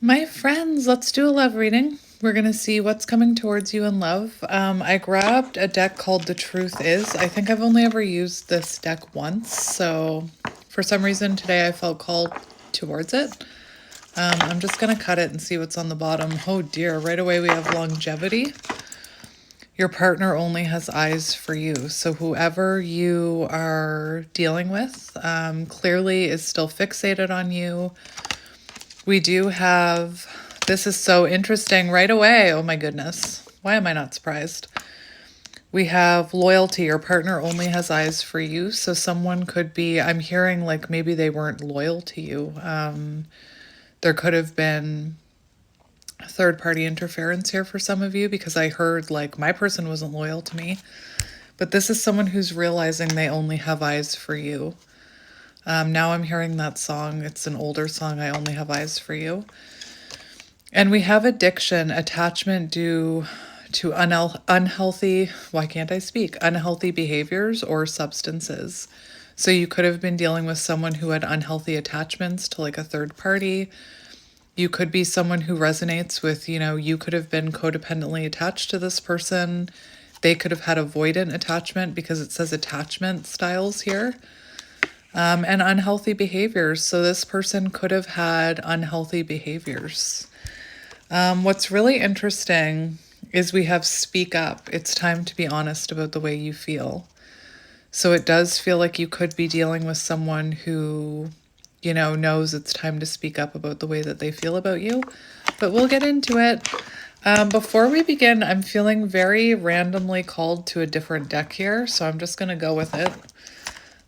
My friends, let's do a love reading. We're going to see what's coming towards you in love. I grabbed a deck called The Truth Is. I think I've only ever used this deck once, so for some reason today I felt called towards it. I'm just going to cut it and see what's on the bottom. Oh dear, right away we have longevity. Your partner only has eyes for you. So whoever you are dealing with clearly is still fixated on you. We do have, this is so interesting right away. Oh my goodness. Why am I not surprised? We have loyalty. Your partner only has eyes for you. So someone could be, I'm hearing like maybe they weren't loyal to you. There could have been third party interference here for some of you because I heard like my person wasn't loyal to me. But this is someone who's realizing they only have eyes for you. Now I'm hearing that song. It's an older song, I Only Have Eyes for You. And we have addiction, attachment due to unhealthy, why can't I speak? Unhealthy behaviors or substances. So you could have been dealing with someone who had unhealthy attachments to like a third party. You could be someone who resonates with, you could have been codependently attached to this person. They could have had avoidant attachment because it says attachment styles here. And unhealthy behaviors. So this person could have had unhealthy behaviors. What's really interesting is we have speak up. It's time to be honest about the way you feel. So it does feel like you could be dealing with someone who, knows it's time to speak up about the way that they feel about you. But we'll get into it. Before we begin, I'm feeling very randomly called to a different deck here. So I'm just going to go with it.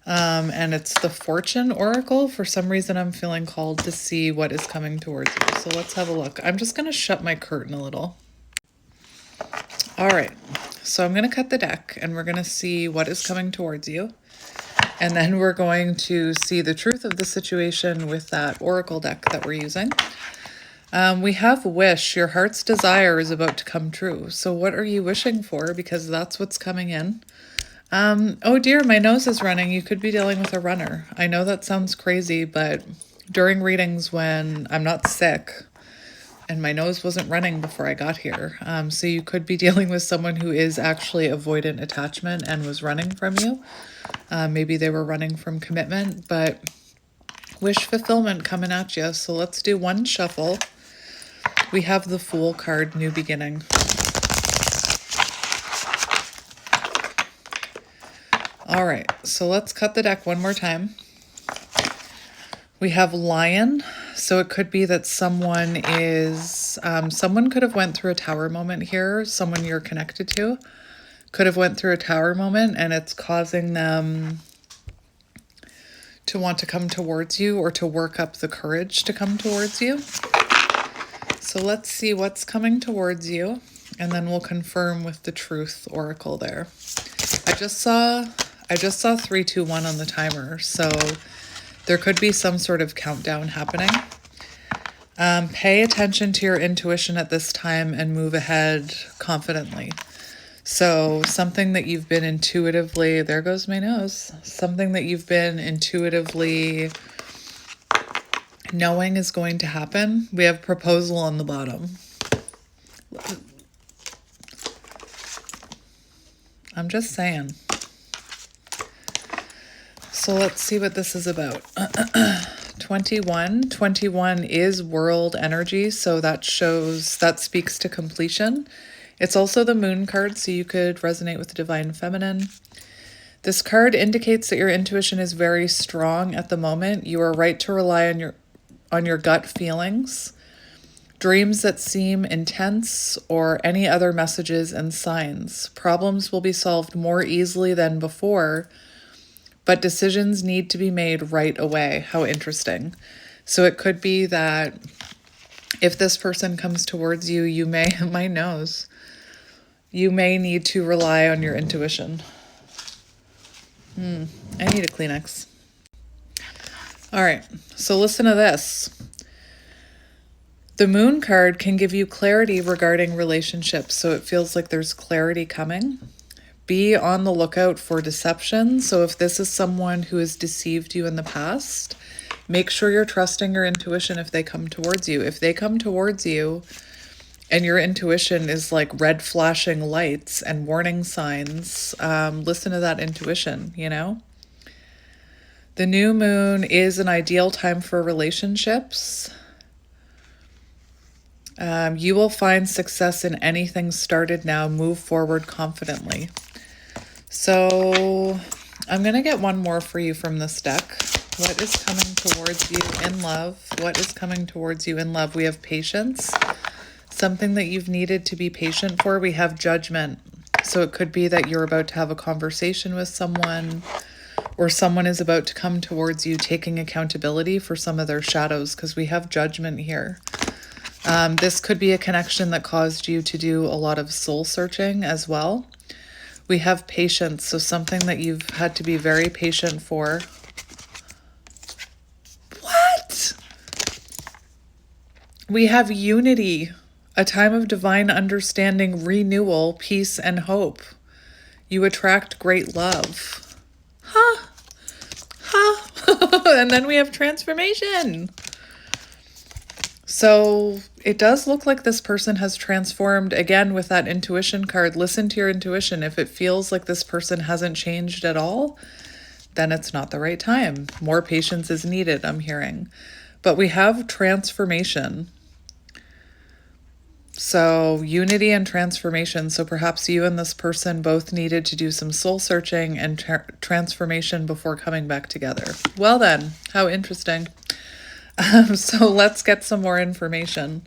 And it's the Fortune Oracle. For some reason, I'm feeling called to see what is coming towards you. So let's have a look. I'm just going to shut my curtain a little. All right. So I'm going to cut the deck and we're going to see what is coming towards you. And then we're going to see the truth of the situation with that Oracle deck that we're using. We have wish. Your heart's desire is about to come true. So what are you wishing for? Because that's what's coming in. Oh dear, my nose is running. You could be dealing with a runner. I know that sounds crazy, but during readings when I'm not sick and my nose wasn't running before I got here. So you could be dealing with someone who is actually avoidant attachment and was running from you. Maybe they were running from commitment, but wish fulfillment coming at you. So let's do one shuffle. We have the Fool card, New Beginning. All right, so let's cut the deck one more time. We have Lion. So it could be that someone could have went through a tower moment here. Someone you're connected to could have went through a tower moment and it's causing them to want to come towards you or to work up the courage to come towards you. So let's see what's coming towards you and then we'll confirm with the Truth Oracle there. I just saw 3, 2, 1 on the timer, so there could be some sort of countdown happening. Pay attention to your intuition at this time and move ahead confidently. So something that you've been intuitively, there goes my nose, something that you've been intuitively knowing is going to happen. We have proposal on the bottom. I'm just saying. So let's see what this is about. 21 is world energy, so that speaks to completion. It's also the Moon card, so you could resonate with the Divine Feminine. This card indicates that your intuition is very strong at the moment. You are right to rely on your gut feelings. Dreams that seem intense or any other messages and signs. Problems will be solved more easily than before, but decisions need to be made right away. How interesting. So it could be that if this person comes towards you, you may need to rely on your intuition. I need a Kleenex. All right, so listen to this. The Moon card can give you clarity regarding relationships, so it feels like there's clarity coming. Be on the lookout for deception. So if this is someone who has deceived you in the past, Make sure you're trusting your intuition if they come towards you. If they come towards you and your intuition is like red flashing lights and warning signs, listen to that intuition, you know? The new moon is an ideal time for relationships. You will find success in anything started now. Move forward confidently. So I'm going to get one more for you from this deck. What is coming towards you in love? What is coming towards you in love? We have patience. Something that you've needed to be patient for. We have judgment. So it could be that you're about to have a conversation with someone, or someone is about to come towards you taking accountability for some of their shadows, because we have judgment here. This could be a connection that caused you to do a lot of soul searching as well. We have patience, so something that you've had to be very patient for. What? We have unity, a time of divine understanding, renewal, peace, and hope. You attract great love. Huh? And then we have transformation. So it does look like this person has transformed. Again, with that intuition card, listen to your intuition. If it feels like this person hasn't changed at all, then it's not the right time. More patience is needed, I'm hearing. But we have transformation. So unity and transformation. So perhaps you and this person both needed to do some soul searching and transformation before coming back together. Well then, how interesting. So let's get some more information.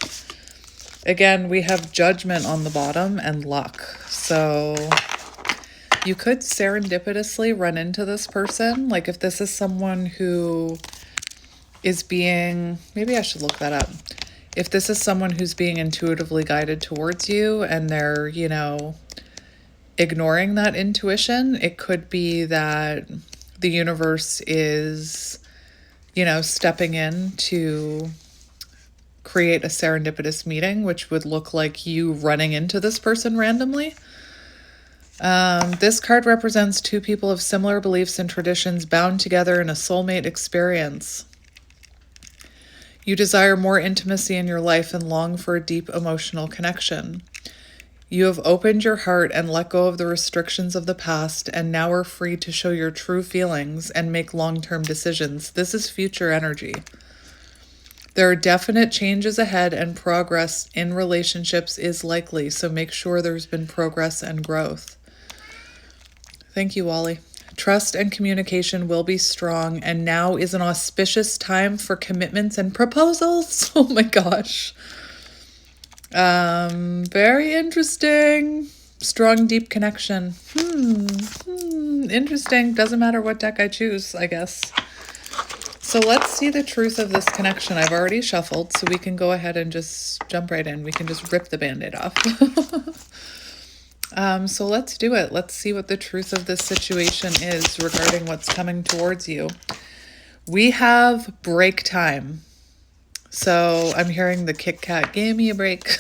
Again, we have judgment on the bottom and luck. So you could serendipitously run into this person. Like if this is someone who is being, maybe I should look that up. If this is someone who's being intuitively guided towards you and they're, you know, ignoring that intuition, it could be that the universe is, you know, stepping in to create a serendipitous meeting, which would look like you running into this person randomly. This card represents two people of similar beliefs and traditions bound together in a soulmate experience. You desire more intimacy in your life and long for a deep emotional connection. You have opened your heart and let go of the restrictions of the past and now are free to show your true feelings and make long-term decisions. This is future energy. There are definite changes ahead and progress in relationships is likely, so make sure there's been progress and growth. Thank you, Wally. Trust and communication will be strong, and now is an auspicious time for commitments and proposals. Oh my gosh. Very interesting. Strong, deep connection. Interesting. Doesn't matter what deck I choose, I guess. So let's see the truth of this connection. I've already shuffled, so we can go ahead and just jump right in. We can just rip the Band-Aid off. So let's do it. Let's see what the truth of this situation is regarding what's coming towards you. We have break time. So I'm hearing the Kit Kat, give me a break.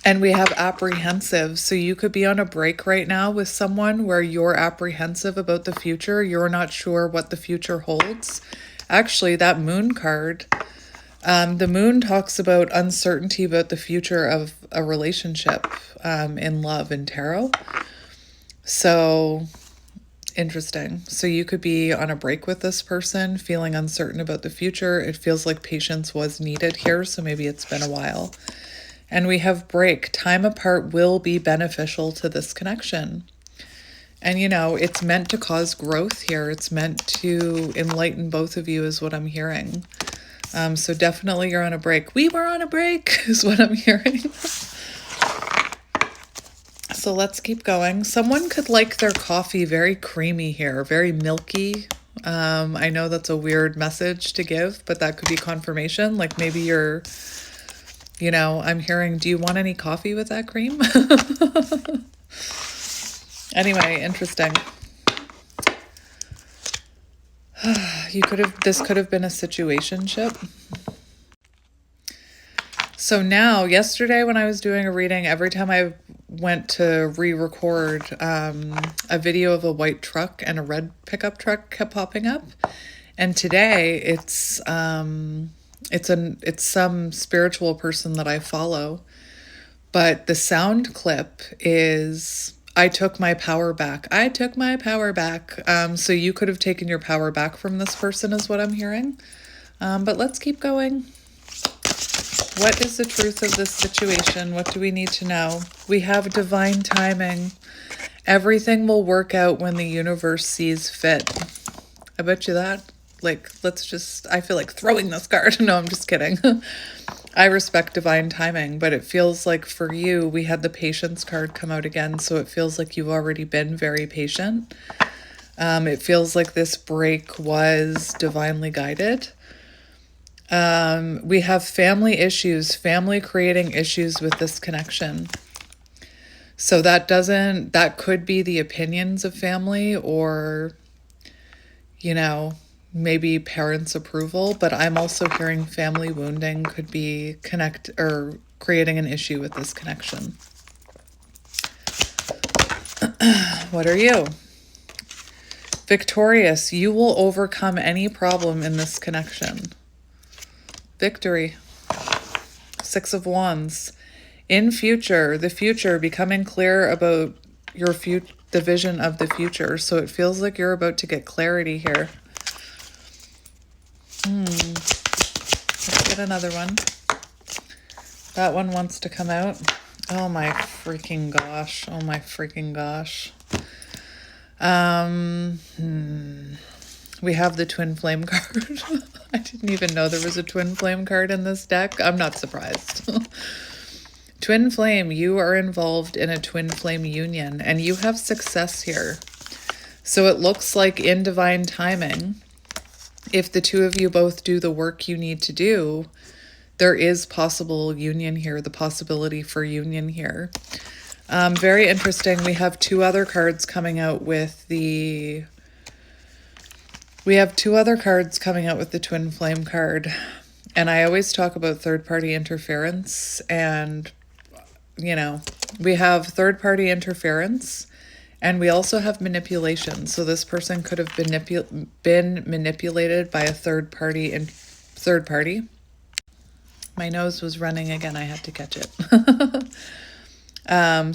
And we have apprehensive. So you could be on a break right now with someone where you're apprehensive about the future. You're not sure what the future holds. Actually, that moon card, the moon talks about uncertainty about the future of a relationship in love in tarot. So interesting. So you could be on a break with this person, feeling uncertain about the future. It feels like patience was needed here, so maybe it's been a while. And we have break. Time apart will be beneficial to this connection. And, you know, it's meant to cause growth here. It's meant to enlighten both of you is what I'm hearing. So definitely you're on a break. We were on a break is what I'm hearing. So let's keep going. Someone could like their coffee very creamy here, very milky. I know that's a weird message to give, but that could be confirmation. Like maybe you're, you know, I'm hearing, do you want any coffee with that cream? Anyway, interesting. This could have been a situationship. So now, yesterday when I was doing a reading, every time I went to re-record a video of a white truck, and a red pickup truck kept popping up. And today it's some spiritual person that I follow. But the sound clip is, I took my power back. I took my power back. So you could have taken your power back from this person is what I'm hearing. But let's keep going. What is the truth of this situation? What do we need to know? We have divine timing. Everything will work out when the universe sees fit. I bet you that. Like, I feel like throwing this card. No, I'm just kidding. I respect divine timing, but it feels like for you, we had the patience card come out again. So it feels like you've already been very patient. It feels like this break was divinely guided. We have family issues, family creating issues with this connection. So that could be the opinions of family, or, maybe parents' approval, but I'm also hearing family wounding could be creating an issue with this connection. What are you? Victorious, you will overcome any problem in this connection. Victory. 6 of Wands. In the future, becoming clear about the vision of the future. So it feels like you're about to get clarity here. Let's get another one. That one wants to come out. Oh my freaking gosh. Oh my freaking gosh. We have the twin flame card. I didn't even know there was a twin flame card in this deck. I'm not surprised. Twin flame, you are involved in a twin flame union, and you have success here. So it looks like in divine timing, if the two of you both do the work you need to do, there is possible union here, the possibility for union here. Very interesting. We have two other cards coming out with the twin flame card. And I always talk about third-party interference, and we have third-party interference, and we also have manipulation. So this person could have been manipulated by a third party. My nose was running again. I had to catch it.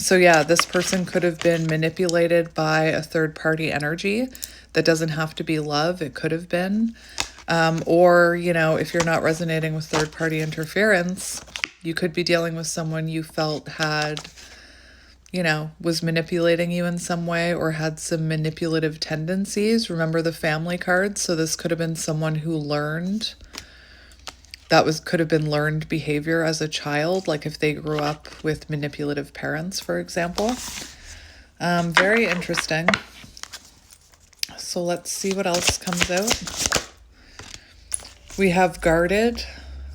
So yeah, this person could have been manipulated by a third party energy. That doesn't have to be love. It could have been. Or, if you're not resonating with third party interference, you could be dealing with someone you felt was manipulating you in some way, or had some manipulative tendencies. Remember the family card? So this could have been someone who could have been learned behavior as a child, like if they grew up with manipulative parents, for example. Very interesting. So let's see what else comes out. We have guarded.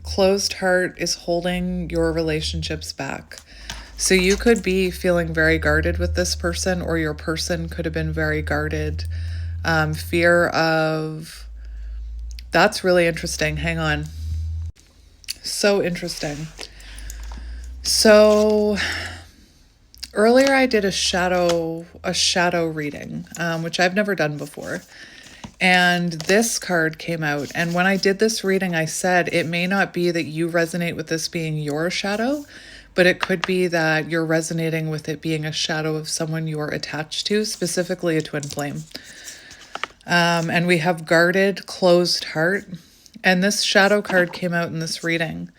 Closed heart is holding your relationships back. So you could be feeling very guarded with this person, or your person could have been very guarded. Fear of... That's really interesting. Hang on. So interesting. So earlier I did a shadow reading, which I've never done before. And this card came out. And when I did this reading, I said it may not be that you resonate with this being your shadow, but it could be that you're resonating with it being a shadow of someone you're attached to, specifically a twin flame. And we have guarded, closed heart. And this shadow card came out in this reading.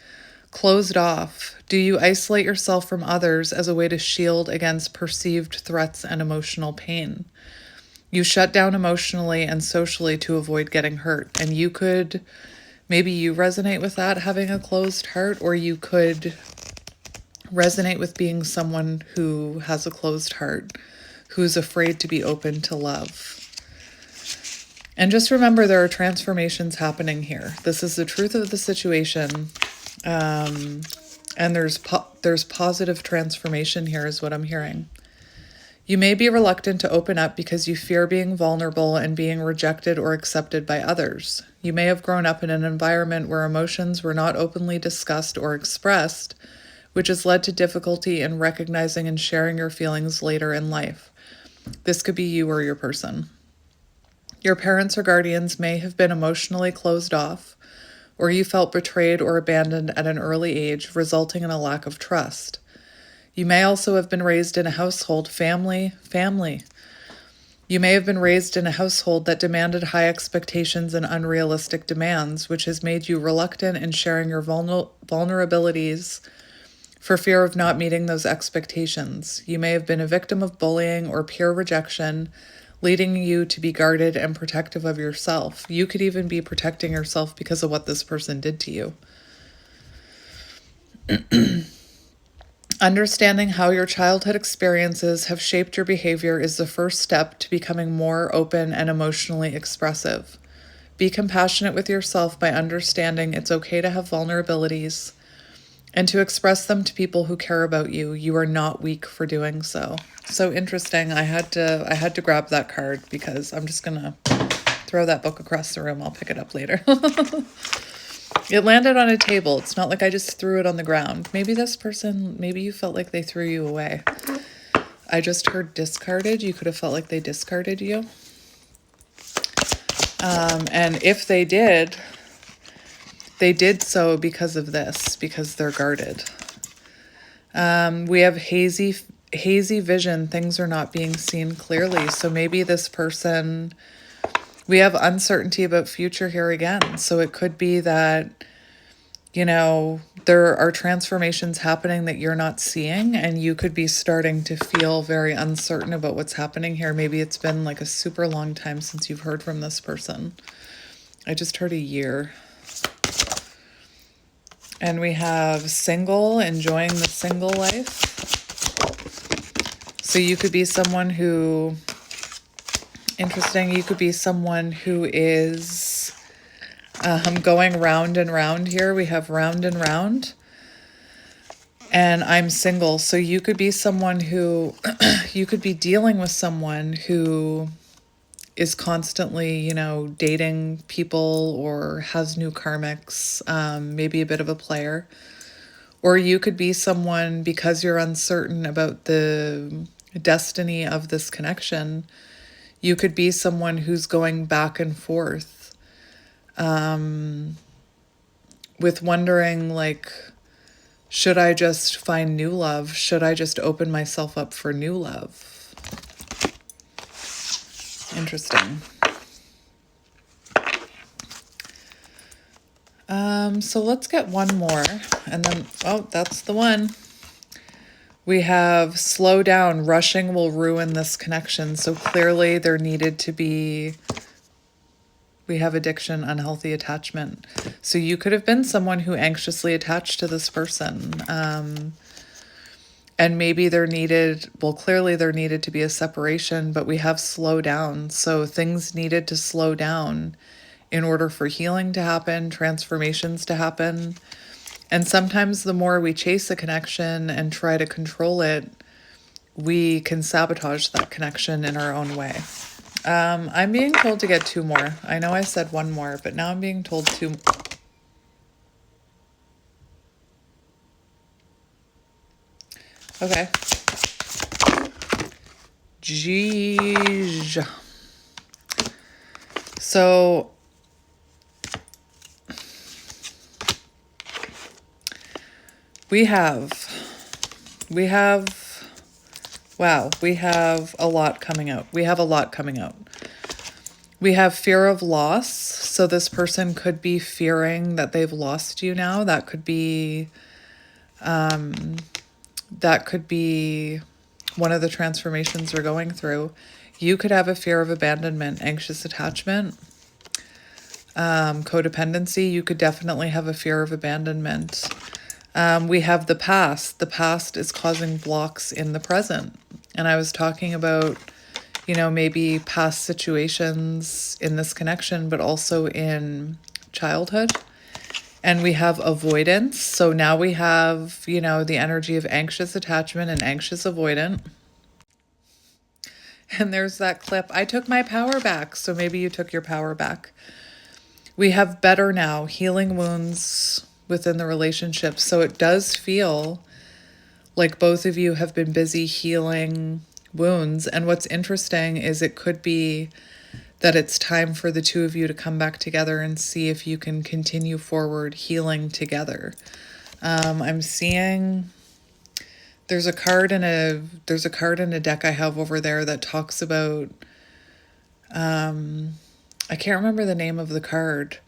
Closed off. Do you isolate yourself from others as a way to shield against perceived threats and emotional pain? You shut down emotionally and socially to avoid getting hurt. And maybe you resonate with that, having a closed heart, or you could resonate with being someone who has a closed heart, who's afraid to be open to love. And just remember, there are transformations happening here. This is the truth of the situation. And there's positive transformation here is what I'm hearing. You may be reluctant to open up because you fear being vulnerable and being rejected or accepted by others. You may have grown up in an environment where emotions were not openly discussed or expressed, which has led to difficulty in recognizing and sharing your feelings later in life. This could be you or your person. Your parents or guardians may have been emotionally closed off, or you felt betrayed or abandoned at an early age, resulting in a lack of trust. You may also have been raised in a household, family. You may have been raised in a household that demanded high expectations and unrealistic demands, which has made you reluctant in sharing your vulnerabilities for fear of not meeting those expectations. You may have been a victim of bullying or peer rejection, leading you to be guarded and protective of yourself. You could even be protecting yourself because of what this person did to you. Understanding how your childhood experiences have shaped your behavior is the first step to becoming more open and emotionally expressive. Be compassionate with yourself by understanding it's okay to have vulnerabilities and to express them to people who care about you. You are not weak for doing so. So interesting. I had to grab that card because I'm just gonna throw that book across the room. I'll pick it up later. It landed on a table. It's not like I just threw it on the ground. Maybe this person, maybe you felt like they threw you away. I just heard discarded. You could have felt like they discarded you. And if they did so because of this, because they're guarded. We have hazy vision. Things are not being seen clearly. So maybe this person, we have uncertainty about future here again. So it could be that, you know, there are transformations happening that you're not seeing, and you could be starting to feel very uncertain about what's happening here. Maybe it's been like a super long time since you've heard from this person. I just heard a year. And we have single, enjoying the single life. So you could be someone who, interesting, you could be someone who is going round and round here. We have round and round. And I'm single. So you could be someone who, you could be dealing with someone who is constantly, you know, dating people or has new karmics, maybe a bit of a player. Or you could be someone, because you're uncertain about the destiny of this connection, you could be someone who's going back and forth with wondering, like, should I just find new love? Should I just open myself up for new love? Interesting. So let's get one more, and then, oh, that's the one. We have slow down. Rushing will ruin this connection. So clearly there needed to be, we have addiction, unhealthy attachment. So you could have been someone who anxiously attached to this person. And maybe clearly there needed to be a separation, but we have slow down. So things needed to slow down in order for healing to happen, transformations to happen. And sometimes the more we chase a connection and try to control it, we can sabotage that connection in our own way. I'm being told to get two more. I know I said one more, but now I'm being told two. Okay. Jeez. So we have a lot coming out. We have fear of loss. So this person could be fearing that they've lost you now. That could be one of the transformations we're going through. You could have a fear of abandonment, anxious attachment, codependency. You could definitely have a fear of abandonment. We have the past. The past is causing blocks in the present. And I was talking about, you know, maybe past situations in this connection, but also in childhood. And we have avoidance. So now we have, you know, the energy of anxious attachment and anxious avoidant. And there's that clip. I took my power back. So maybe you took your power back. We have better now, healing wounds within the relationship. So it does feel like both of you have been busy healing wounds. And what's interesting is it could be that it's time for the two of you to come back together and see if you can continue forward healing together. I'm seeing there's a card in a deck I have over there that talks about I can't remember the name of the card,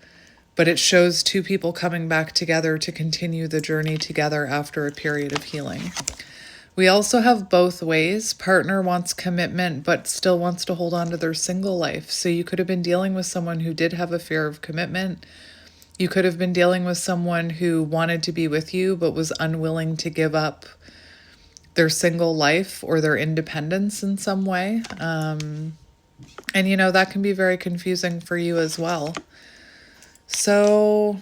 but it shows two people coming back together to continue the journey together after a period of healing. We also have both ways. Partner wants commitment, but still wants to hold on to their single life. So you could have been dealing with someone who did have a fear of commitment. You could have been dealing with someone who wanted to be with you, but was unwilling to give up their single life or their independence in some way. And you know, that can be very confusing for you as well. So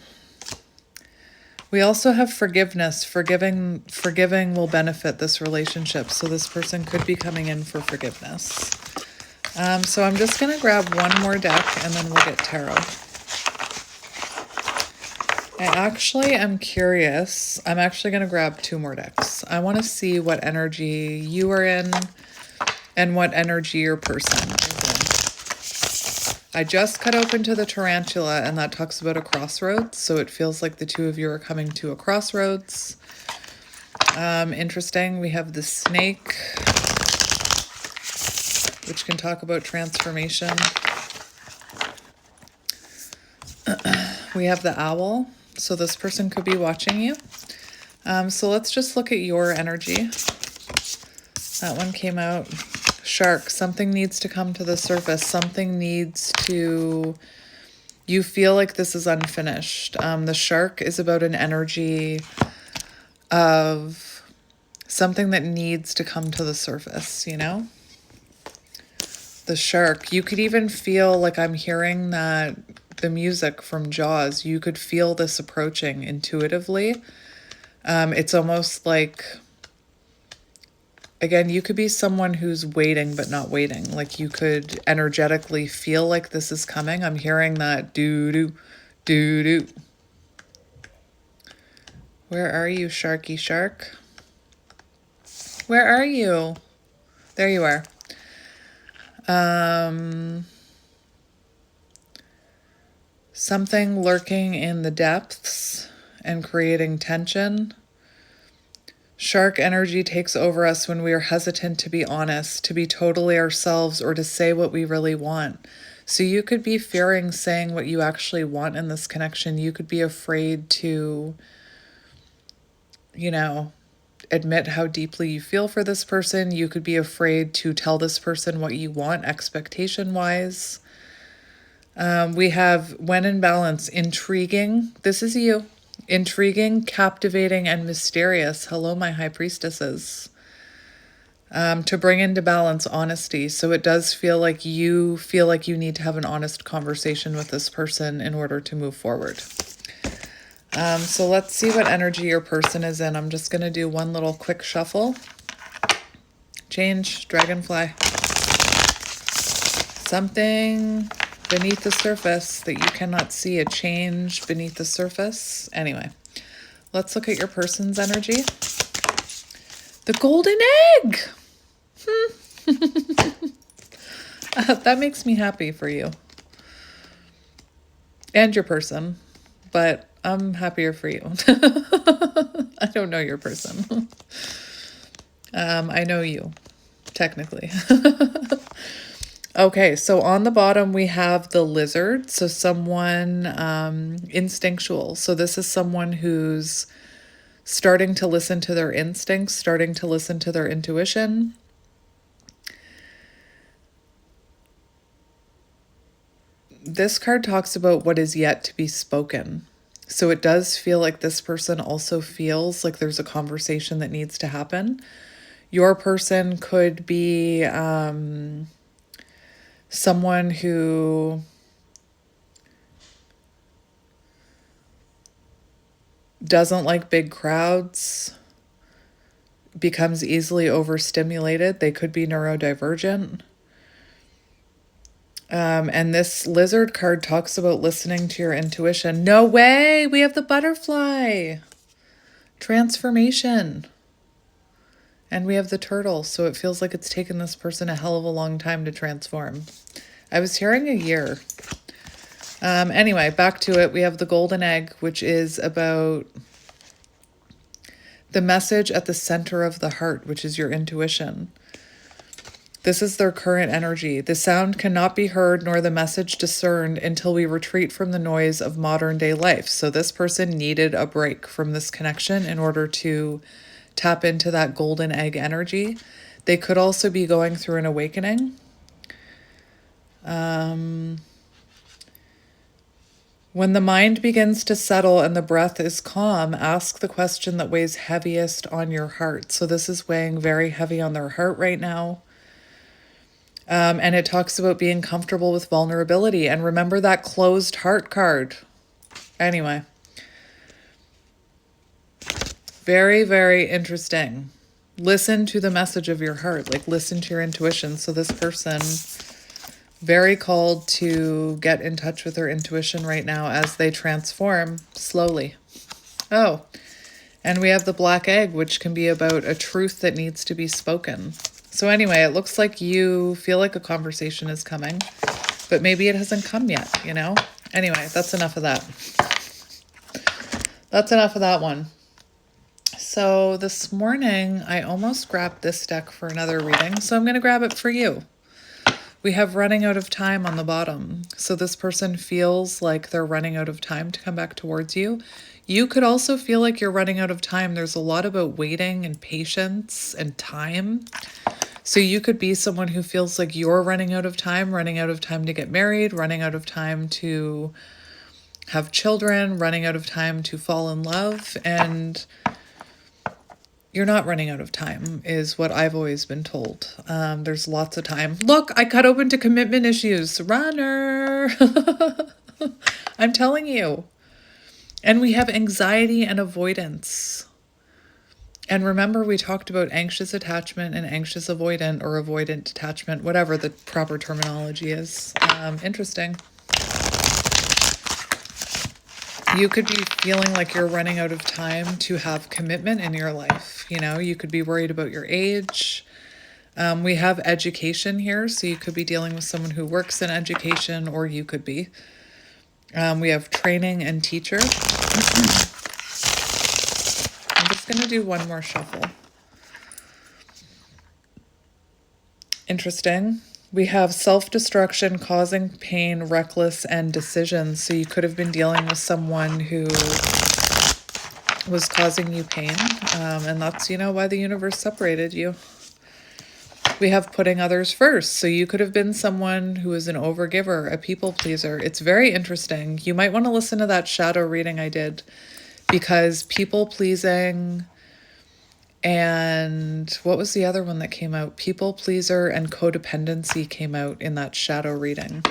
we also have forgiveness. Forgiving will benefit this relationship. So this person could be coming in for forgiveness. So I'm just going to grab one more deck and then we'll get tarot. I actually am curious. I'm actually going to grab two more decks. I want to see what energy you are in and what energy your person is in. I just cut open to the tarantula and that talks about a crossroads. So it feels like the two of you are coming to a crossroads. Interesting. We have the snake, which can talk about transformation. We have the owl. So this person could be watching you. So let's just look at your energy. That one came out. Shark. Something needs to come to the surface. Something needs to... You feel like this is unfinished. The shark is about an energy of something that needs to come to the surface, you know? The shark. You could even feel like I'm hearing that the music from Jaws. You could feel this approaching intuitively. It's almost like, again, you could be someone who's waiting but not waiting. Like you could energetically feel like this is coming. I'm hearing that doo-doo, doo-doo. Where are you, Sharky Shark? Where are you? There you are. Something lurking in the depths and creating tension. Shark energy takes over us when we are hesitant to be honest, to be totally ourselves, or to say what we really want. So you could be fearing saying what you actually want in this connection. You could be afraid to, you know, admit how deeply you feel for this person. You could be afraid to tell this person what you want expectation-wise. We have, when in balance, intriguing. This is you. Intriguing, captivating, and mysterious. Hello, my high priestesses. To bring into balance honesty. So it does feel like you need to have an honest conversation with this person in order to move forward. So let's see what energy your person is in. I'm just going to do one little quick shuffle. Change, dragonfly. Something beneath the surface that you cannot see, a change beneath the surface. Anyway, let's look at your person's energy. The golden egg! That makes me happy for you. And your person. But I'm happier for you. I don't know your person. I know you, technically. Okay, so on the bottom we have the lizard. So someone instinctual. So this is someone who's starting to listen to their instincts, starting to listen to their intuition. This card talks about what is yet to be spoken. So it does feel like this person also feels like there's a conversation that needs to happen. Your person could be someone who doesn't like big crowds, becomes easily overstimulated. They could be neurodivergent. And this lizard card talks about listening to your intuition. No way! We have the butterfly! Transformation. And we have the turtle, so it feels like it's taken this person a hell of a long time to transform. I was hearing a year. Anyway, back to it. We have the golden egg, which is about the message at the center of the heart, which is your intuition. This is their current energy. The sound cannot be heard nor the message discerned until we retreat from the noise of modern day life. So this person needed a break from this connection in order to tap into that golden egg energy. They could also be going through an awakening. When the mind begins to settle and the breath is calm, ask the question that weighs heaviest on your heart. So this is weighing very heavy on their heart right now. And it talks about being comfortable with vulnerability. And remember that closed heart card. Anyway. Very, very interesting. Listen to the message of your heart. Like, listen to your intuition. So this person, very called to get in touch with their intuition right now as they transform slowly. Oh, and we have the black egg, which can be about a truth that needs to be spoken. So anyway, it looks like you feel like a conversation is coming, but maybe it hasn't come yet, you know? Anyway, that's enough of that. That's enough of that one. So this morning, I almost grabbed this deck for another reading, so I'm going to grab it for you. We have running out of time on the bottom. So this person feels like they're running out of time to come back towards you. You could also feel like you're running out of time. There's a lot about waiting and patience and time. So you could be someone who feels like you're running out of time to get married, running out of time to have children, running out of time to fall in love. And you're not running out of time, is what I've always been told. There's lots of time. Look, I cut open to commitment issues. Runner. I'm telling you. And we have anxiety and avoidance. And remember, we talked about anxious attachment and anxious avoidant or avoidant attachment, whatever the proper terminology is. Interesting. You could be feeling like you're running out of time to have commitment in your life. You know, you could be worried about your age. We have education here, so you could be dealing with someone who works in education, or you could be. We have training and teacher. I'm just going to do one more shuffle. Interesting. We have self-destruction, causing pain, reckless, and decisions. So you could have been dealing with someone who was causing you pain. And that's, you know, why the universe separated you. We have putting others first. So you could have been someone who is an overgiver, a people pleaser. It's very interesting. You might want to listen to that shadow reading I did, because people pleasing and what was the other one that came out? People pleaser and codependency came out in that shadow reading.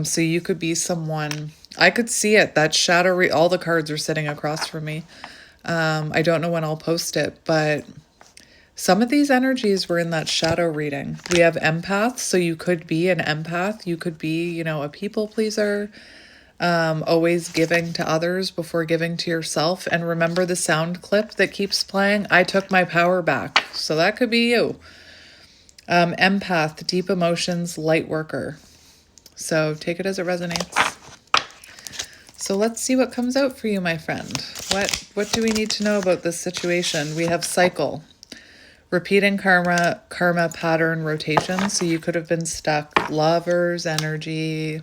So you could be someone, I could see it, that shadow, all the cards are sitting across from me. I don't know when I'll post it, but some of these energies were in that shadow reading. We have empaths, so you could be an empath. You could be, you know, a people pleaser, always giving to others before giving to yourself. And remember the sound clip that keeps playing? I took my power back. So that could be you. Empath, deep emotions, light worker. So take it as it resonates. So let's see what comes out for you, my friend. What do we need to know about this situation? We have cycle. Repeating karma pattern rotation. So you could have been stuck. Lovers energy.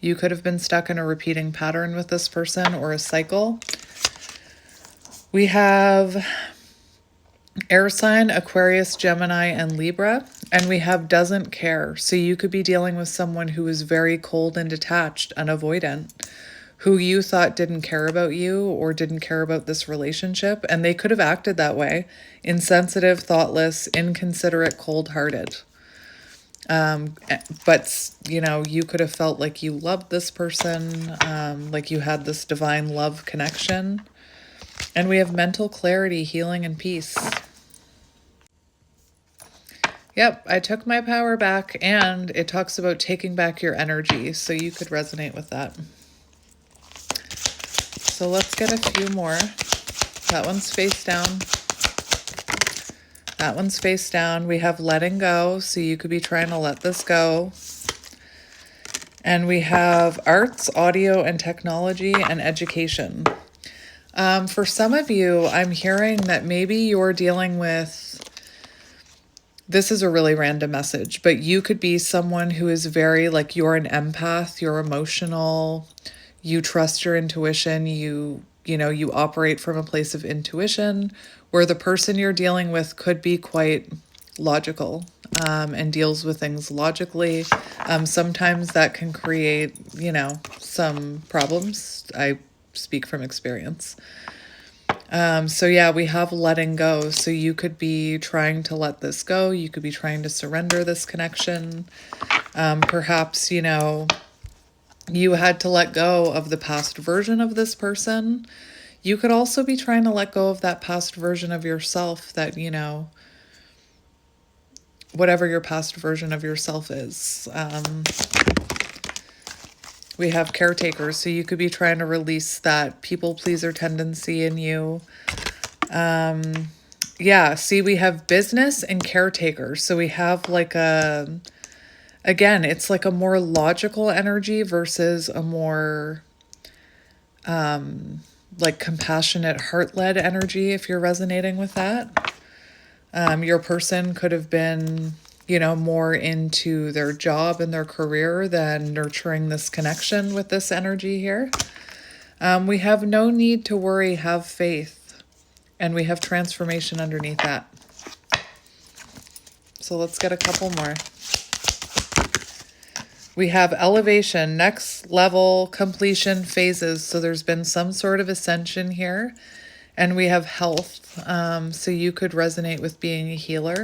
You could have been stuck in a repeating pattern with this person or a cycle. We have air sign, Aquarius, Gemini, and Libra. And we have doesn't care. So you could be dealing with someone who is very cold and detached and avoidant, who you thought didn't care about you or didn't care about this relationship. And they could have acted that way. Insensitive, thoughtless, inconsiderate, cold-hearted. But, you know, you could have felt like you loved this person, like you had this divine love connection. And we have mental clarity, healing, and peace. Yep, I took my power back, and it talks about taking back your energy, so you could resonate with that. So let's get a few more. That one's face down. That one's face down. We have letting go, so you could be trying to let this go. And we have arts, audio, and technology, and education. For some of you, I'm hearing that maybe you're dealing with, this is a really random message, but you could be someone who is very, like, you're an empath, you're emotional, you trust your intuition, you operate from a place of intuition, where the person you're dealing with could be quite logical, and deals with things logically. Sometimes that can create, some problems. I speak from experience. So yeah, we have letting go. So you could be trying to let this go. You could be trying to surrender this connection. Perhaps, you had to let go of the past version of this person. You could also be trying to let go of that past version of yourself that, whatever your past version of yourself is. We have caretakers, so you could be trying to release that people pleaser tendency in you. Yeah, see, we have business and caretakers. So we have again, it's like a more logical energy versus a more like compassionate, heart-led energy, if you're resonating with that. Your person could have been, more into their job and their career than nurturing this connection with this energy here. We have no need to worry, have faith. And we have transformation underneath that. So let's get a couple more. We have elevation, next level, completion, phases. So there's been some sort of ascension here. And we have health. So you could resonate with being a healer.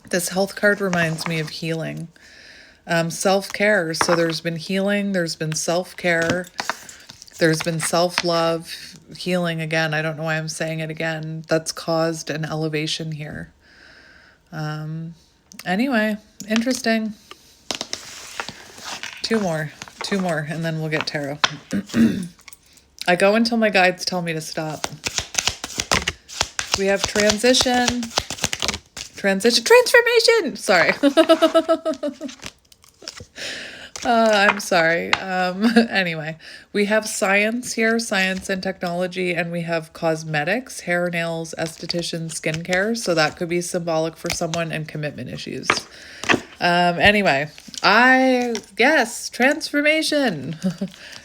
This health card reminds me of healing. Self-care. So there's been healing. There's been self-care. There's been self-love. Healing again. I don't know why I'm saying it again. That's caused an elevation here. Anyway, interesting. Two more, and then we'll get tarot. I go until my guides tell me to stop. We have transformation. Sorry. I'm sorry. Anyway, we have science here, science and technology, and we have cosmetics, hair, nails, esthetician, skincare. So that could be symbolic for someone, and commitment issues. Anyway, transformation,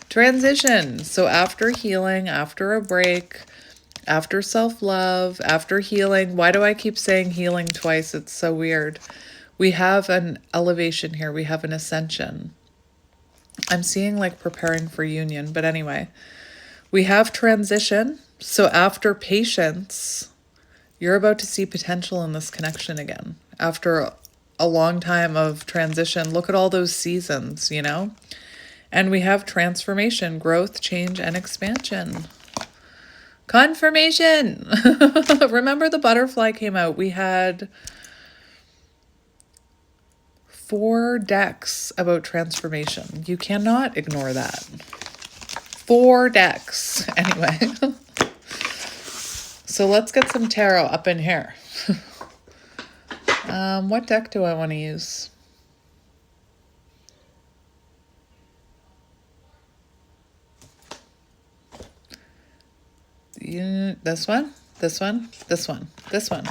transition. So after healing, after a break, after self-love, after healing, why do I keep saying healing twice? It's so weird. We have an elevation here. We have an ascension. I'm seeing like preparing for union, but anyway, we have transition. So after patience, you're about to see potential in this connection again. After a long time of transition, look at all those seasons, And we have transformation, growth, change, and expansion. Confirmation. Remember the butterfly came out. We had 4 decks about transformation. You cannot ignore that. 4 decks. Anyway. So let's get some tarot up in here. What deck do I want to use? This one? This one? This one? This one?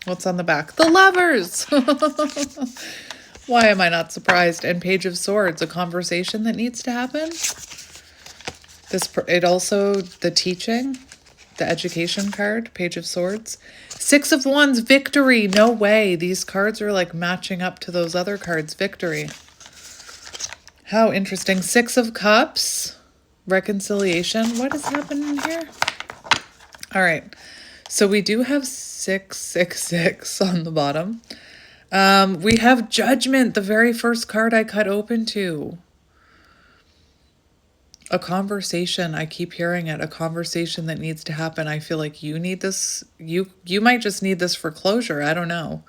What's on the back? The Lovers! Why am I not surprised? And Page of Swords, a conversation that needs to happen. It also, the teaching, the education card, Page of Swords. 6 of Wands, victory. No way. These cards are like matching up to those other cards. Victory. How interesting. 6 of Cups, reconciliation. What is happening here? All right. So we do have 666 on the bottom. We have Judgment, the very first card I cut open to. A conversation, I keep hearing it, a conversation that needs to happen. I feel like you need this, you might just need this for closure, I don't know.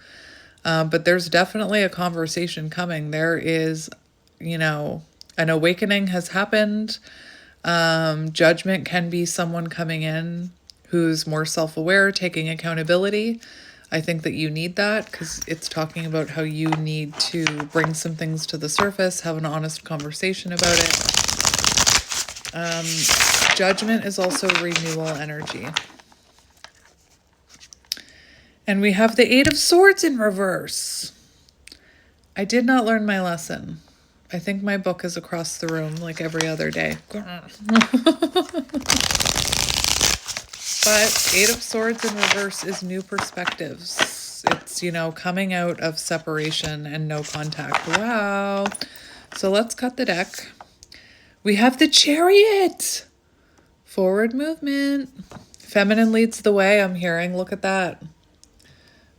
But there's definitely a conversation coming. There is, an awakening has happened. Judgment can be someone coming in who's more self-aware, taking accountability. I think that you need that because it's talking about how you need to bring some things to the surface, have an honest conversation about it. Judgment is also renewal energy. And we have the Eight of Swords in reverse. I did not learn my lesson. I think my book is across the room like every other day. But Eight of Swords in reverse is new perspectives. It's, you know, coming out of separation and no contact. Wow. So let's cut the deck. We have the Chariot. Forward movement. Feminine leads the way, I'm hearing. Look at that.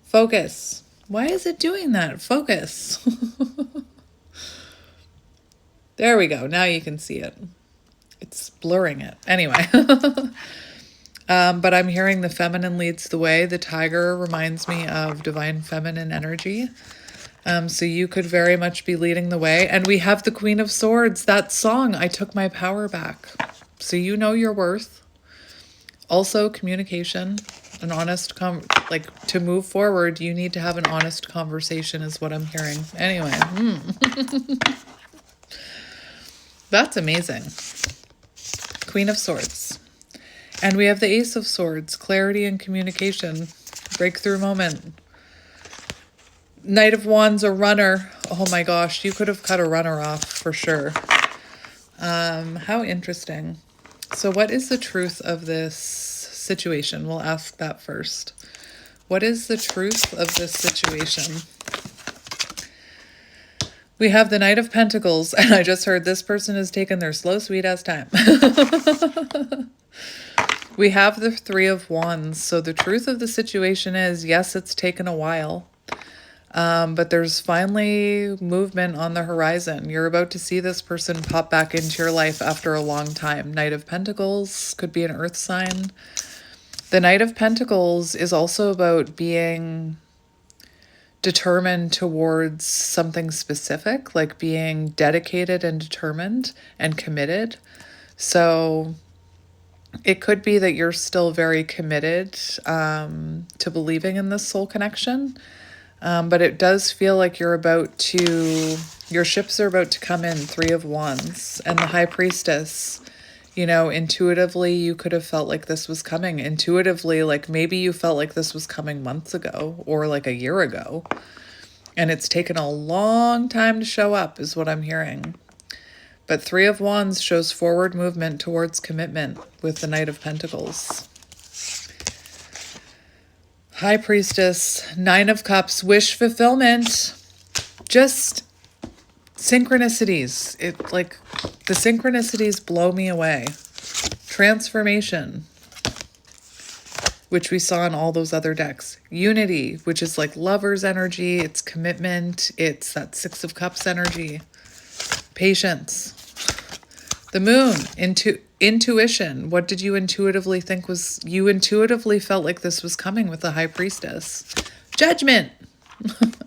Focus. Why is it doing that? Focus. There we go. Now you can see it. It's blurring it. Anyway. But I'm hearing the feminine leads the way. The tiger reminds me of divine feminine energy. So you could very much be leading the way. And we have the Queen of Swords. That song, I Took My Power Back. So you know your worth. Also communication, an honest, to move forward, you need to have an honest conversation is what I'm hearing. Anyway. That's amazing. Queen of Swords. And we have the Ace of Swords, clarity and communication, breakthrough moment. Knight of Wands, a runner. Oh my gosh, you could have cut a runner off for sure. How interesting. So what is the truth of this situation? We'll ask that first. What is the truth of this situation? We have the Knight of Pentacles, and I just heard this person has taken their slow, sweet ass time. We have the Three of Wands. So the truth of the situation is, yes, it's taken a while, but there's finally movement on the horizon. You're about to see this person pop back into your life after a long time. Knight of Pentacles could be an earth sign. The Knight of Pentacles is also about being determined towards something specific, like being dedicated and determined and committed. So it could be that you're still very committed to believing in this soul connection. But it does feel like your ships are about to come in. Three of Wands and the High Priestess. You know, intuitively, you could have felt like this was coming. Intuitively, like maybe you felt like this was coming months ago or like a year ago. And it's taken a long time to show up is what I'm hearing. But Three of Wands shows forward movement towards commitment with the Knight of Pentacles. High Priestess, Nine of Cups, wish fulfillment. Just synchronicities. The synchronicities blow me away. Transformation, which we saw in all those other decks. Unity, which is like lover's energy. It's commitment. It's that Six of Cups energy. Patience. The Moon, intuition. What did you intuitively think you intuitively felt like this was coming with the High Priestess. Judgment.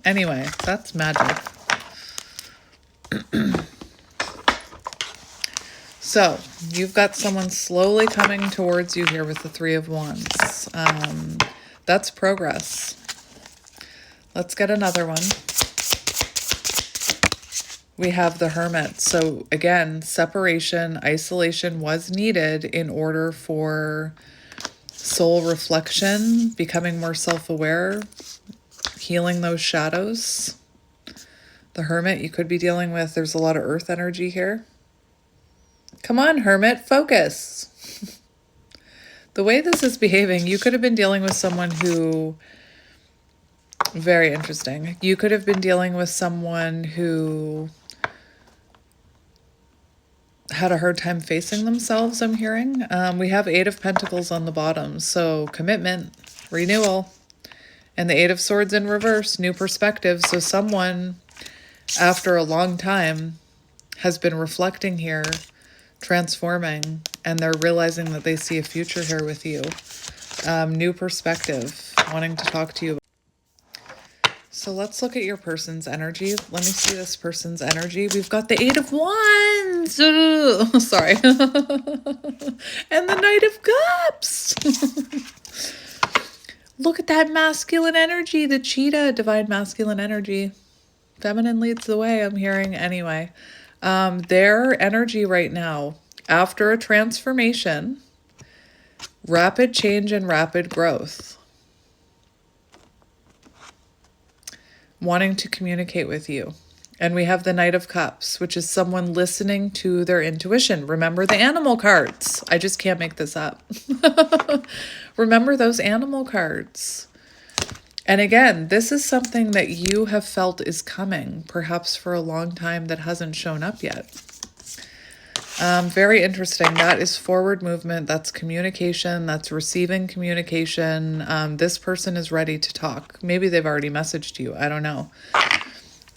Anyway, that's magic. So you've got someone slowly coming towards you here with the Three of Wands. That's progress. Let's get another one. We have the Hermit. So again, separation, isolation was needed in order for soul reflection, becoming more self-aware, healing those shadows. The Hermit you could be dealing with, there's a lot of earth energy here. Come on, Hermit, focus. The way this is behaving, you could have been dealing with someone who, very interesting. You could have been dealing with someone who had a hard time facing themselves, I'm hearing. We have Eight of Pentacles on the bottom. So commitment, renewal, and the Eight of Swords in reverse, new perspective. So someone, after a long time, has been reflecting here, transforming, and they're realizing that they see a future here with you. New perspective, wanting to talk to you. So let's look at your person's energy. Let me see this person's energy. We've got the Eight of Wands. Sorry. And the Knight of Cups. at that masculine energy, the cheetah, divine masculine energy. Feminine leads the way, I'm hearing anyway. Their energy right now, after a transformation, rapid change and rapid growth, wanting to communicate with you. And we have the Knight of Cups, which is someone listening to their intuition. Remember the animal cards. I just can't make this up. Remember those animal cards. And again, this is something that you have felt is coming, perhaps for a long time, that hasn't shown up yet. Very interesting. That is forward movement. That's communication. That's receiving communication. This person is ready to talk. Maybe they've already messaged you. I don't know.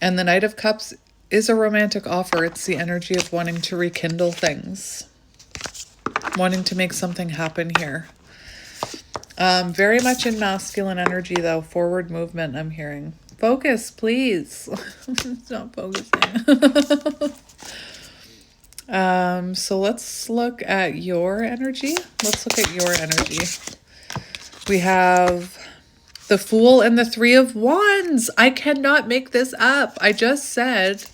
And the Knight of Cups is a romantic offer. It's the energy of wanting to rekindle things, wanting to make something happen here. Very much in masculine energy, though. Forward movement, I'm hearing. Focus, please. It's not focusing. So let's look at your energy. Let's look at your energy. We have the Fool and the Three of Wands. I cannot make this up. I just said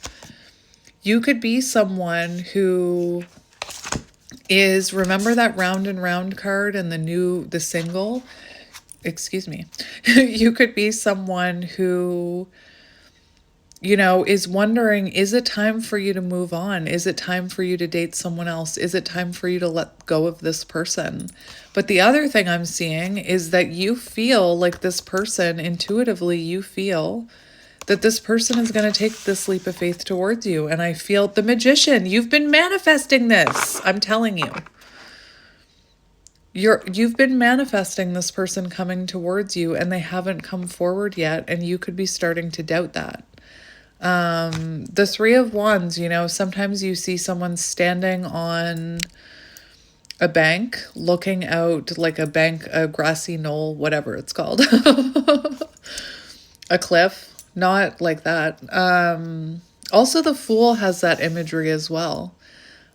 you could be someone who is, remember that Round and Round card and the single? Excuse me. You could be someone who, you know, is wondering, is it time for you to move on? Is it time for you to date someone else? Is it time for you to let go of this person? But the other thing I'm seeing is that you feel like this person, intuitively, you feel that this person is going to take this leap of faith towards you. And I feel the Magician. You've been manifesting this. I'm telling you. You've been manifesting this person coming towards you, and they haven't come forward yet. And you could be starting to doubt that. The Three of Wands, you know, sometimes you see someone standing on a bank, looking out like a bank, a grassy knoll, whatever it's called. A cliff. Not like that. Also, the Fool has that imagery as well.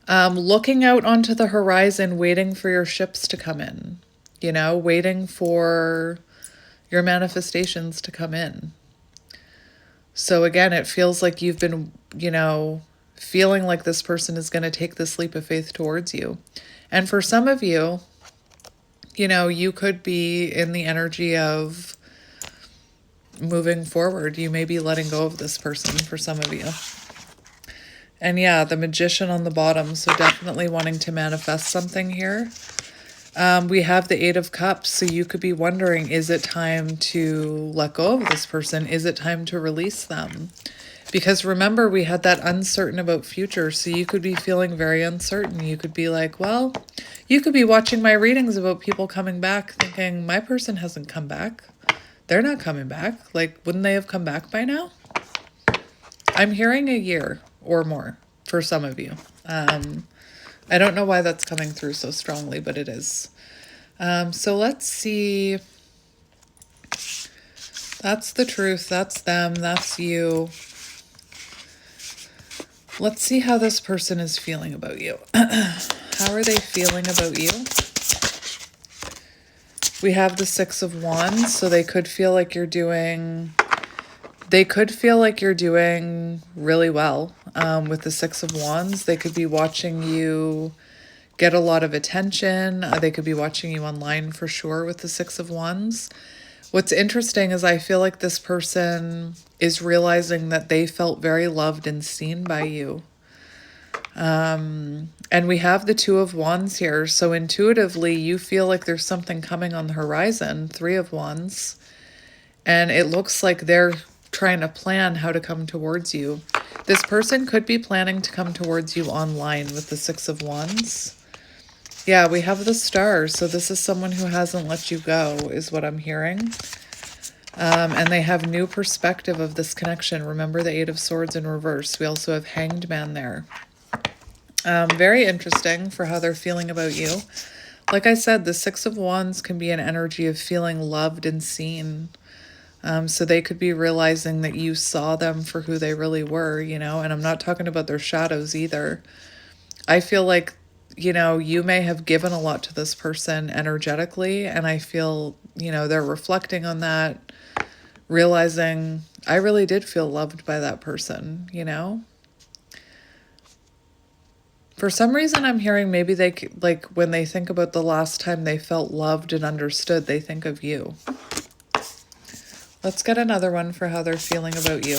Looking out onto the horizon, waiting for your ships to come in. You know, waiting for your manifestations to come in. So again, it feels like you've been, you know, feeling like this person is going to take this leap of faith towards you. And for some of you, you know, you could be in the energy of moving forward. You may be letting go of this person for some of you. And yeah, the Magician on the bottom. So definitely wanting to manifest something here. We have the Eight of Cups. So you could be wondering, is it time to let go of this person? Is it time to release them? Because remember, we had that uncertain about future. So you could be feeling very uncertain. You could be like, well, you could be watching my readings about people coming back thinking, my person hasn't come back. They're not coming back. Like, wouldn't they have come back by now? I'm hearing a year or more for some of you. I don't know why that's coming through so strongly, but it is. So let's see. That's the truth. That's them. That's you. Let's see how this person is feeling about you. How are they feeling about you? We have the Six of Wands, so they could feel like you're doing really well. With the Six of Wands, they could be watching you get a lot of attention. They could be watching you online for sure with the Six of Wands. What's interesting is I feel like this person is realizing that they felt very loved and seen by you. And we have the Two of Wands here. So intuitively, you feel like there's something coming on the horizon, Three of Wands. And it looks like they're trying to plan how to come towards you. This person could be planning to come towards you online with the Six of Wands. Yeah, we have the Star. So this is someone who hasn't let you go, is what I'm hearing. And they have new perspective of this connection. Remember the Eight of Swords in reverse. We also have Hanged Man there. Very interesting for how they're feeling about you. Like I said, the Six of Wands can be an energy of feeling loved and seen. So they could be realizing that you saw them for who they really were, you know, and I'm not talking about their shadows either. I feel like, you know, you may have given a lot to this person energetically, and I feel, they're reflecting on that, realizing I really did feel loved by that person. For some reason, I'm hearing maybe they, like, when they think about the last time they felt loved and understood, they think of you. Let's get another one for how they're feeling about you.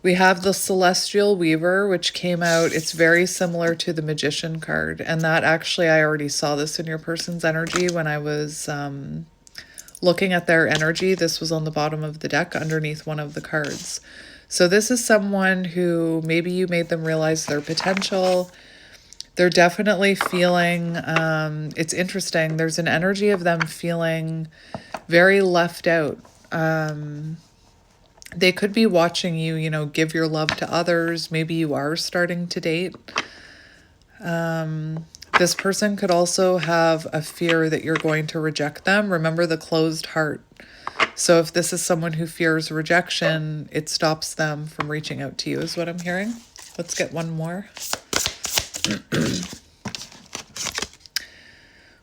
We have the Celestial Weaver, which came out. It's very similar to the Magician card. And that actually, I already saw this in your person's energy when I was looking at their energy. This was on the bottom of the deck underneath one of the cards. So this is someone who maybe you made them realize their potential. They're definitely feeling, it's interesting, there's an energy of them feeling very left out. They could be watching you, give your love to others. Maybe you are starting to date. This person could also have a fear that you're going to reject them. Remember the closed heart. So if this is someone who fears rejection, it stops them from reaching out to you, is what I'm hearing. Let's get one more.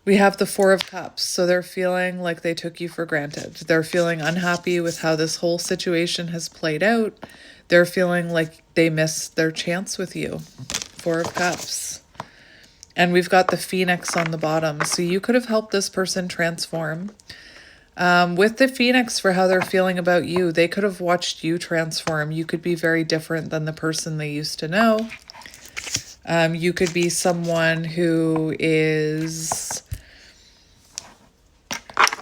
We have the Four of Cups. So they're feeling like they took you for granted. They're feeling unhappy with how this whole situation has played out. They're feeling like they missed their chance with you. Four of Cups. And we've got the Phoenix on the bottom. So you could have helped this person transform. With the Phoenix, for how they're feeling about you, they could have watched you transform. You could be very different than the person they used to know. You could be someone who is...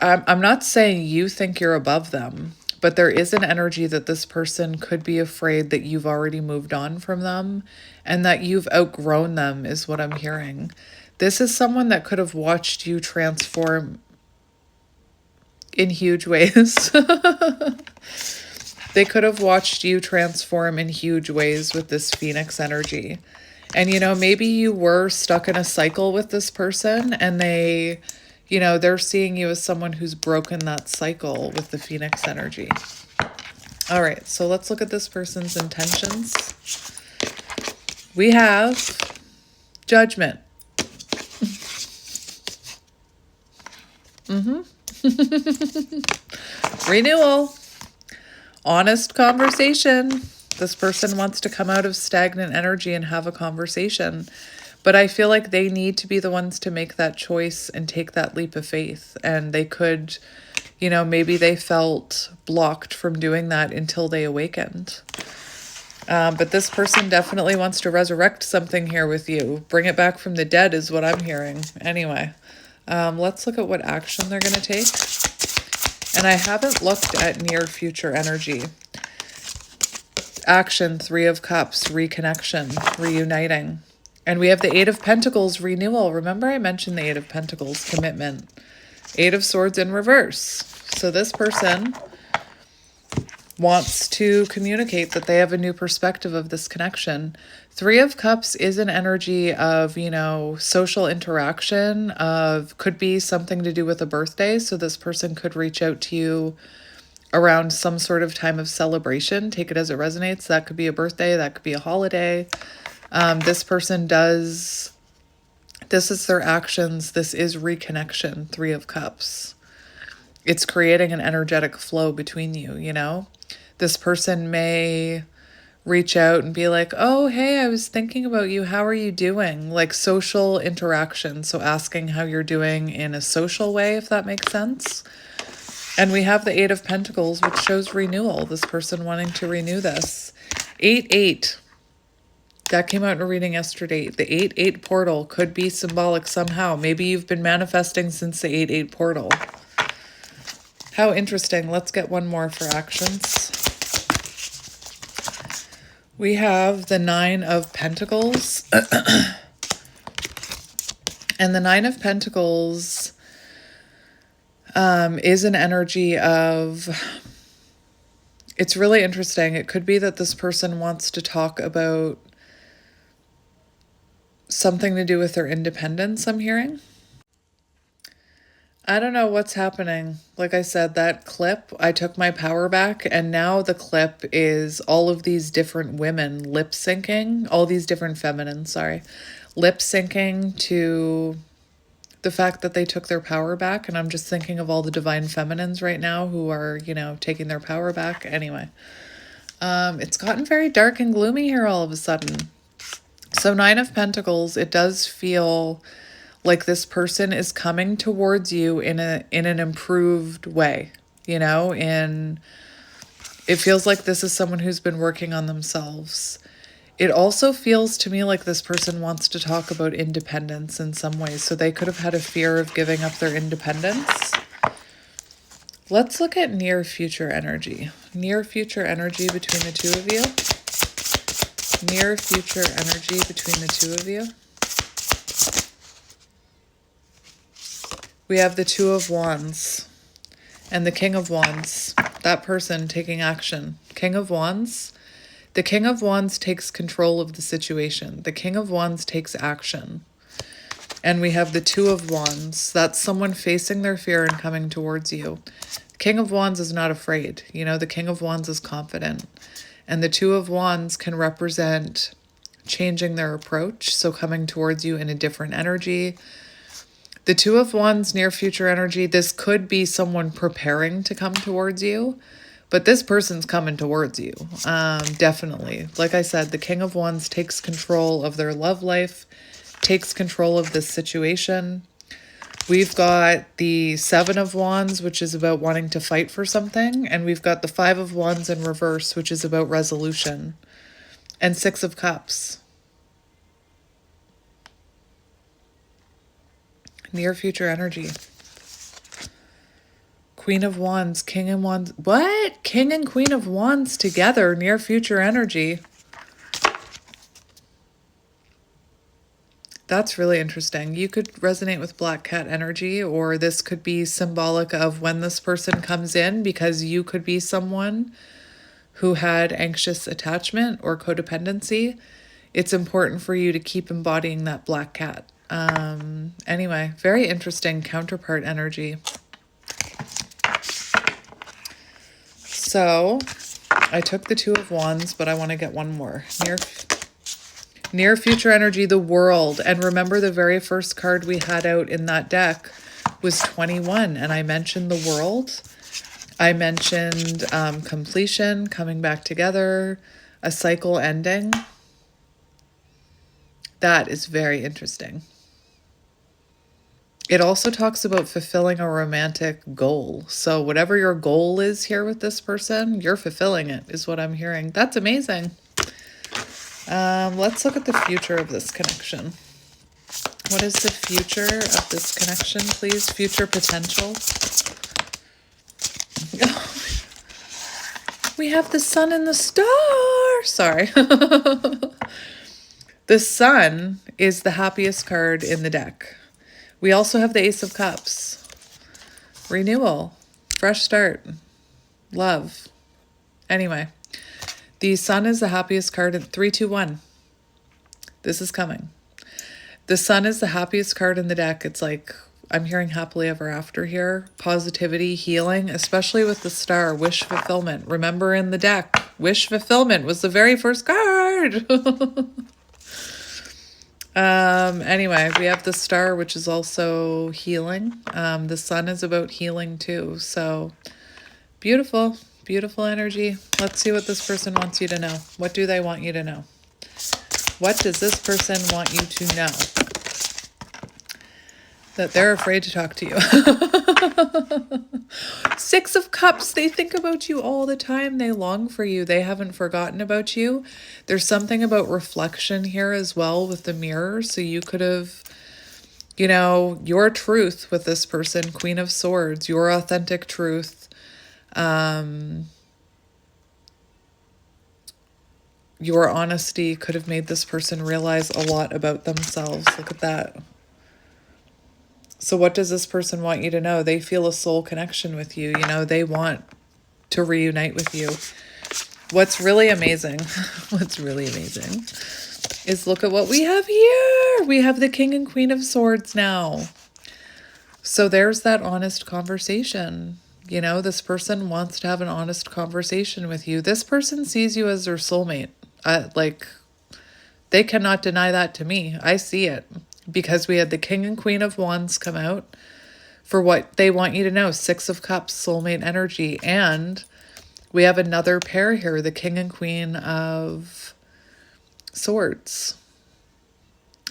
I'm not saying you think you're above them, but there is an energy that this person could be afraid that you've already moved on from them and that you've outgrown them, is what I'm hearing. This is someone that could have watched you transform in huge ways. They could have watched you transform in huge ways with this Phoenix energy. And, maybe you were stuck in a cycle with this person and they're seeing you as someone who's broken that cycle with the Phoenix energy. All right, so let's look at this person's intentions. We have Judgment. Renewal. Honest conversation. This person wants to come out of stagnant energy and have a conversation. But I feel like they need to be the ones to make that choice and take that leap of faith. And they could, maybe they felt blocked from doing that until they awakened. But this person definitely wants to resurrect something here with you. Bring it back from the dead is what I'm hearing. Anyway, let's look at what action they're going to take. And I haven't looked at near future energy. Action, Three of Cups, reconnection, reuniting. And we have the Eight of Pentacles, renewal. Remember I mentioned the Eight of Pentacles, commitment. Eight of Swords in reverse. So this person wants to communicate that they have a new perspective of this connection. Three of Cups is an energy of, social interaction, could be something to do with a birthday. So this person could reach out to you around some sort of time of celebration. Take it as it resonates. That could be a birthday. That could be a holiday. This person this is their actions. This is reconnection, Three of Cups. It's creating an energetic flow between you, This person may reach out and be like, oh, hey, I was thinking about you. How are you doing? Like social interaction. So asking how you're doing in a social way, if that makes sense. And we have the Eight of Pentacles, which shows renewal. This person wanting to renew this. 8-8. That came out in a reading yesterday. The 8-8 portal could be symbolic somehow. Maybe you've been manifesting since the 8-8 portal. How interesting. Let's get one more for actions. We have the Nine of Pentacles. And the Nine of Pentacles is an energy of... It's really interesting. It could be that this person wants to talk about something to do with their independence, I'm hearing. I don't know what's happening. Like I said, that clip, I took my power back, and now the clip is all of these different women lip syncing, all these different feminines, lip syncing to the fact that they took their power back. And I'm just thinking of all the divine feminines right now who are, you know, taking their power back. Anyway, it's gotten very dark and gloomy here all of a sudden. So 9 of Pentacles, it does feel like this person is coming towards you in an improved way, you know, it feels like this is someone who's been working on themselves. It also feels to me like this person wants to talk about independence in some ways. So they could have had a fear of giving up their independence. Let's look at near future energy. Near future energy between the two of you. Near future energy between the two of you. We have the 2 of Wands and the King of Wands. That person taking action. King of Wands. The King of Wands takes control of the situation. The King of Wands takes action. And we have the 2 of Wands. That's someone facing their fear and coming towards you. King of Wands is not afraid. You know, the King of Wands is confident. And the 2 of Wands can represent changing their approach. So coming towards you in a different energy. The 2 of Wands, near future energy, this could be someone preparing to come towards you. But this person's coming towards you, definitely. Like I said, the King of Wands takes control of their love life, takes control of this situation. We've got the 7 of Wands, which is about wanting to fight for something. And we've got the 5 of Wands in reverse, which is about resolution. And 6 of Cups. Near future energy. Queen of Wands, King and Wands. What? King and Queen of Wands together, near future energy. That's really interesting. You could resonate with Black Cat energy, or this could be symbolic of when this person comes in, because you could be someone who had anxious attachment or codependency. It's important for you to keep embodying that Black Cat. Anyway, very interesting counterpart energy. So I took the 2 of Wands, but I want to get one more. Near future energy, the World. And remember, the very first card we had out in that deck was 21. And I mentioned the World. I mentioned completion, coming back together, a cycle ending. That is very interesting. It also talks about fulfilling a romantic goal. So whatever your goal is here with this person, you're fulfilling it, is what I'm hearing. That's amazing. Let's look at the future of this connection. What is the future of this connection, please? Future potential. We have the Sun and the Star. Sorry. The Sun is the happiest card in the deck. We also have the Ace of Cups. Renewal. Fresh start. Love. Anyway. The Sun is the happiest card in 3, 2, 1. This is coming. The Sun is the happiest card in the deck. It's like, I'm hearing happily ever after here. Positivity, healing, especially with the Star. Wish fulfillment. Remember in the deck, wish fulfillment was the very first card. Anyway, we have the Star, which is also healing. The Sun is about healing too. So beautiful, beautiful energy. Let's see what this person wants you to know. What do they want you to know? What does this person want you to know? That they're afraid to talk to you. 6 of Cups. They think about you all the time. They long for you. They haven't forgotten about you. There's something about reflection here as well with the mirror. So you could have, you know, your truth with this person, Queen of Swords, your authentic truth. Your honesty could have made this person realize a lot about themselves. Look at that. So what does this person want you to know? They feel a soul connection with you. You know, they want to reunite with you. What's really amazing, is look at what we have here. We have the King and Queen of Swords now. So there's that honest conversation. You know, this person wants to have an honest conversation with you. This person sees you as their soulmate. Like, they cannot deny that to me. I see it. because we had the King and Queen of Wands come out for what they want you to know. Six of Cups, soulmate energy. And we have another pair here, the King and Queen of Swords.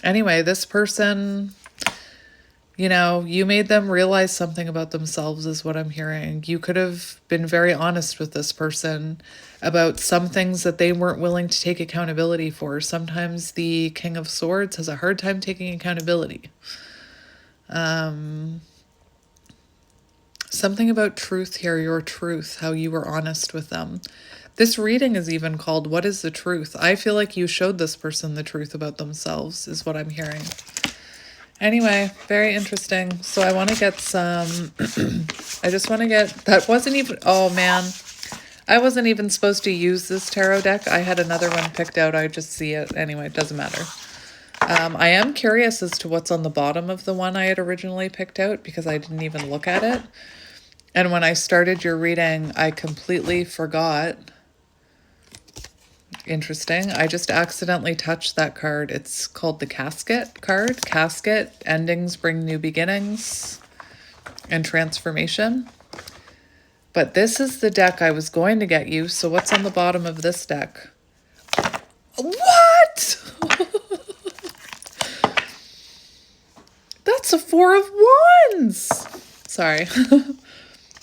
Anyway, this person, you know, you made them realize something about themselves is what I'm hearing. You could have been very honest with this person about some things that they weren't willing to take accountability for. Sometimes the King of Swords has a hard time taking accountability. Something about truth here, your truth, how you were honest with them. This reading is even called, What is the Truth? I feel like you showed this person the truth about themselves, is what I'm hearing. Anyway, very interesting. So I want to get some, I just want to get, that wasn't even, oh man, I wasn't even supposed to use this tarot deck. I had another one picked out. I just see it. Anyway, it doesn't matter. I am curious as to what's on the bottom of the one I had originally picked out because I didn't even look at it. And when I started your reading, I completely forgot. Interesting. I just accidentally touched that card. It's called the Casket card. Casket, endings bring new beginnings and transformation. But this is the deck I was going to get you. So what's on the bottom of this deck? What? That's a Four of Wands. Sorry.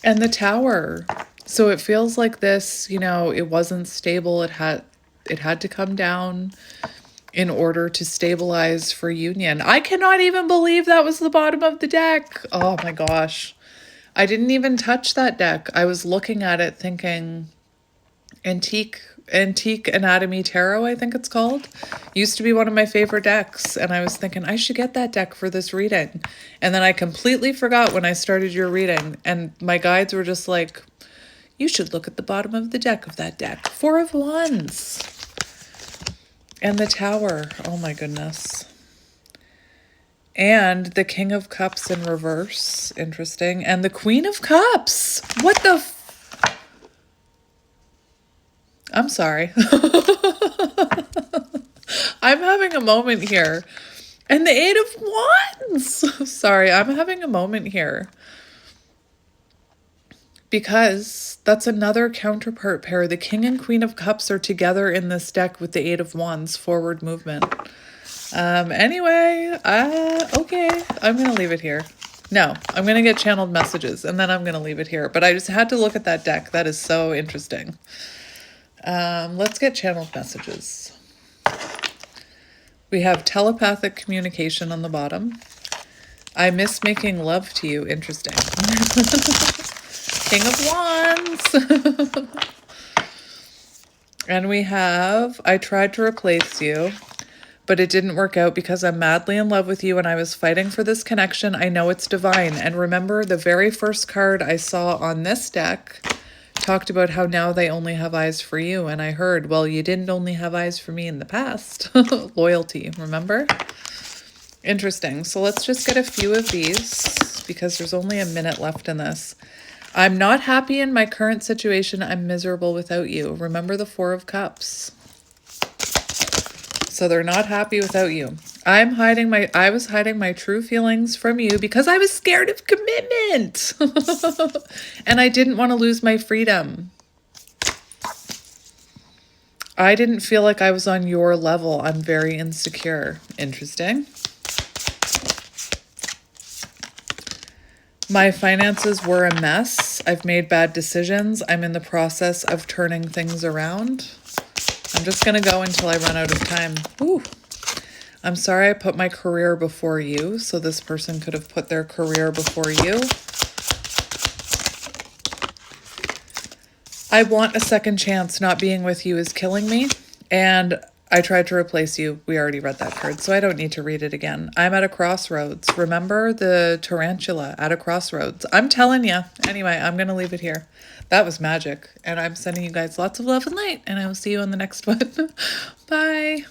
And the Tower. So it feels like this, you know, it wasn't stable. It had to come down in order to stabilize for union. I cannot even believe that was the bottom of the deck. Oh my gosh. I didn't even touch that deck. I was looking at it thinking Antique Anatomy Tarot, I think it's called. Used to be one of my favorite decks. And I was thinking I should get that deck for this reading. And then I completely forgot when I started your reading. And my guides were just like, you should look at the bottom of the deck of that deck. Four of Wands. And the Tower. Oh my goodness. And the King of Cups in reverse. Interesting. And the Queen of Cups. What the I'm sorry. I'm having a moment here. And the Eight of Wands. Sorry, I'm having a moment here. Because that's another counterpart pair. The King and Queen of Cups are together in this deck with the Eight of Wands, forward movement. Anyway, okay, I'm going to leave it here. No, I'm going to get channeled messages and then I'm going to leave it here. But I just had to look at that deck. That is so interesting. Let's get channeled messages. We have telepathic communication on the bottom. I miss making love to you. Interesting. King of Wands. And we have, I tried to replace you, but it didn't work out because I'm madly in love with you and I was fighting for this connection. I know it's divine. And remember, the very first card I saw on this deck talked about how now they only have eyes for you. And I heard, well, you didn't only have eyes for me in the past. Loyalty, remember? Interesting. So let's just get a few of these because there's only a minute left in this. I'm not happy in my current situation. I'm miserable without you. Remember the Four of Cups. So they're not happy without you. I was hiding my true feelings from you because I was scared of commitment. And I didn't want to lose my freedom. I didn't feel like I was on your level. I'm very insecure. Interesting. My finances were a mess. I've made bad decisions. I'm in the process of turning things around. I'm just going to go until I run out of time. Ooh. I'm sorry I put my career before you, so this person could have put their career before you. I want a second chance. Not being with you is killing me. And I tried to replace you. We already read that card, so I don't need to read it again. I'm at a crossroads. Remember the tarantula at a crossroads? I'm telling you. Anyway, I'm going to leave it here. That was magic. And I'm sending you guys lots of love and light, and I will see you on the next one. Bye.